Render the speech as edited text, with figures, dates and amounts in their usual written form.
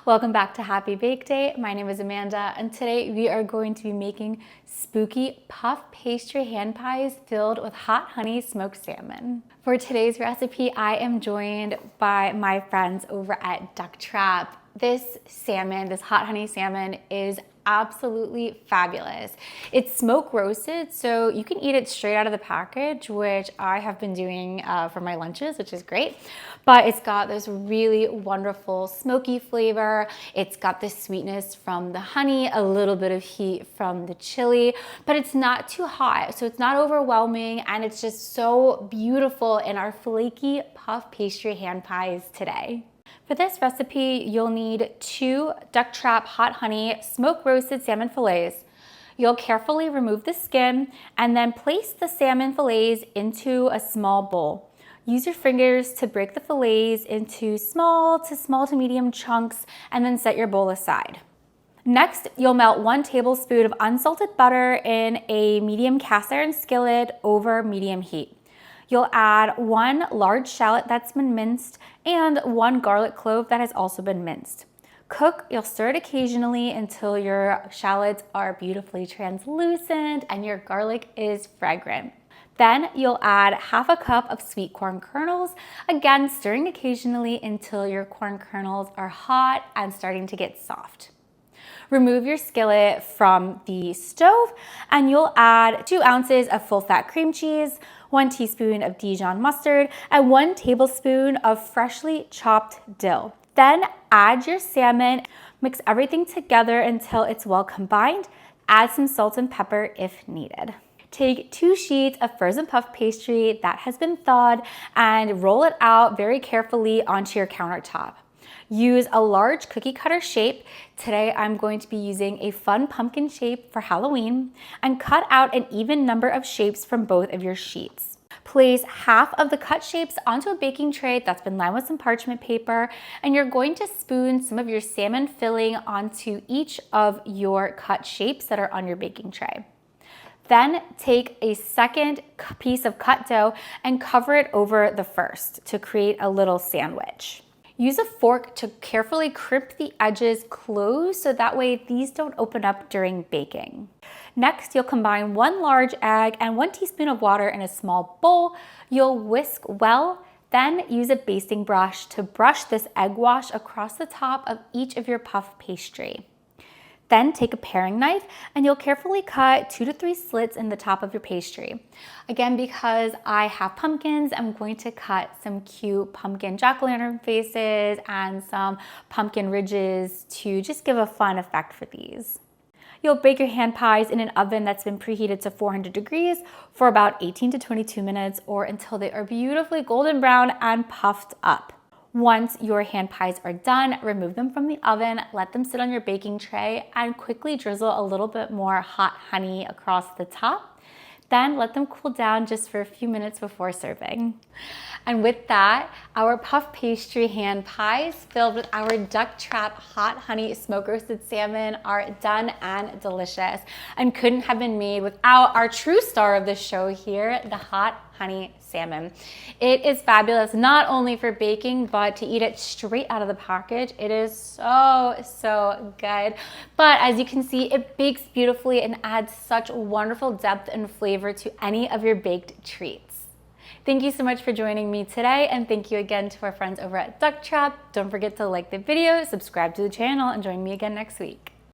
Welcome back to Happy Bake Day. My name is Amanda, and today we are going to be making spooky puff pastry hand pies filled with hot honey smoked salmon. For today's recipe, I am joined by my friends over at Ducktrap. This salmon, this hot honey salmon, is absolutely fabulous. It's smoke roasted, so you can eat it straight out of the package, which I have been doing for my lunches, which is great. But it's got this really wonderful smoky flavor. It's got the sweetness from the honey, a little bit of heat from the chili, but it's not too hot, so it's not overwhelming, and it's just so beautiful in our flaky puff pastry hand pies today. For this recipe, you'll need 2 Ducktrap hot honey smoke roasted salmon fillets. You'll carefully remove the skin and then place the salmon fillets into a small bowl. Use your fingers to break the fillets into small to medium chunks and then set your bowl aside. Next, you'll melt 1 tablespoon of unsalted butter in a medium cast iron skillet over medium heat. You'll add 1 large shallot that's been minced and 1 garlic clove that has also been minced. Cook, you'll stir it occasionally until your shallots are beautifully translucent and your garlic is fragrant. Then you'll add half a cup of sweet corn kernels, again stirring occasionally until your corn kernels are hot and starting to get soft. Remove your skillet from the stove and you'll add 2 ounces of full fat cream cheese, 1 teaspoon of Dijon mustard, and 1 tablespoon of freshly chopped dill. Then add your salmon, mix everything together until it's well combined. Add some salt and pepper if needed. Take 2 sheets of frozen puff pastry that has been thawed and roll it out very carefully onto your countertop. Use a large cookie cutter shape. Today I'm going to be using a fun pumpkin shape for Halloween, and cut out an even number of shapes from both of your sheets. Place half of the cut shapes onto a baking tray that's been lined with some parchment paper, and you're going to spoon some of your salmon filling onto each of your cut shapes that are on your baking tray. Then take a second piece of cut dough and cover it over the first to create a little sandwich. Use a fork to carefully crimp the edges closed so that way these don't open up during baking. Next, you'll combine 1 large egg and 1 teaspoon of water in a small bowl. You'll whisk well, then use a basting brush to brush this egg wash across the top of each of your puff pastry. Then take a paring knife and you'll carefully cut 2 to 3 slits in the top of your pastry. Again, because I have pumpkins, I'm going to cut some cute pumpkin jack-o'-lantern faces and some pumpkin ridges to just give a fun effect for these. You'll bake your hand pies in an oven that's been preheated to 400 degrees for about 18 to 22 minutes or until they are beautifully golden brown and puffed up. Once your hand pies are done, remove them from the oven, let them sit on your baking tray, and quickly drizzle a little bit more hot honey across the top. Then let them cool down just for a few minutes before serving. And with that, our puff pastry hand pies filled with our Ducktrap hot honey smoke roasted salmon are done and delicious, and couldn't have been made without our true star of the show here, the hot honey salmon. It is fabulous not only for baking, but to eat it straight out of the package. It is so good. But as you can see, it bakes beautifully and adds such wonderful depth and flavor to any of your baked treats. Thank you so much for joining me today, and thank you again to our friends over at Ducktrap. Don't forget to like the video, subscribe to the channel, and join me again next week.